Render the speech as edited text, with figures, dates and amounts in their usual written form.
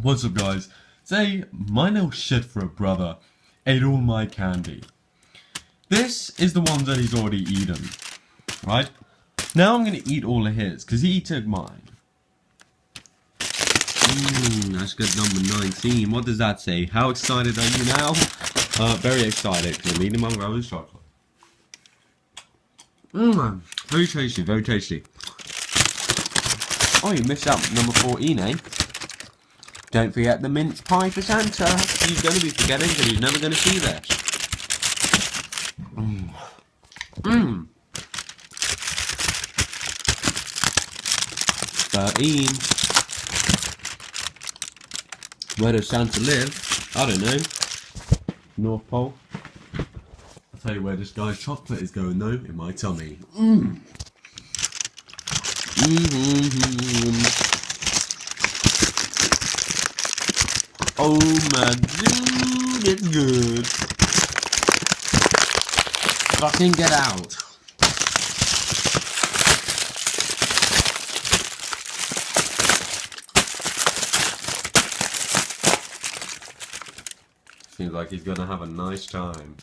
What's up, guys? Say, my little shit for a brother ate all my candy. This is the ones that he's already eaten, right? Now I'm gonna eat all of his, because he took mine. That's good, number 19. What does that say? How excited are you now? Very excited, because I'm eating my brother's chocolate. Very tasty, very tasty. Oh, you missed out number 14, eh? Don't forget the mince pie for Santa. He's going to be forgetting because he's never going to see this. 13. Where does Santa live? I don't know. North Pole. I'll tell you where this guy's chocolate is going though, in my tummy. Oh my dude, it's good. Fucking get out. Seems like he's gonna have a nice time.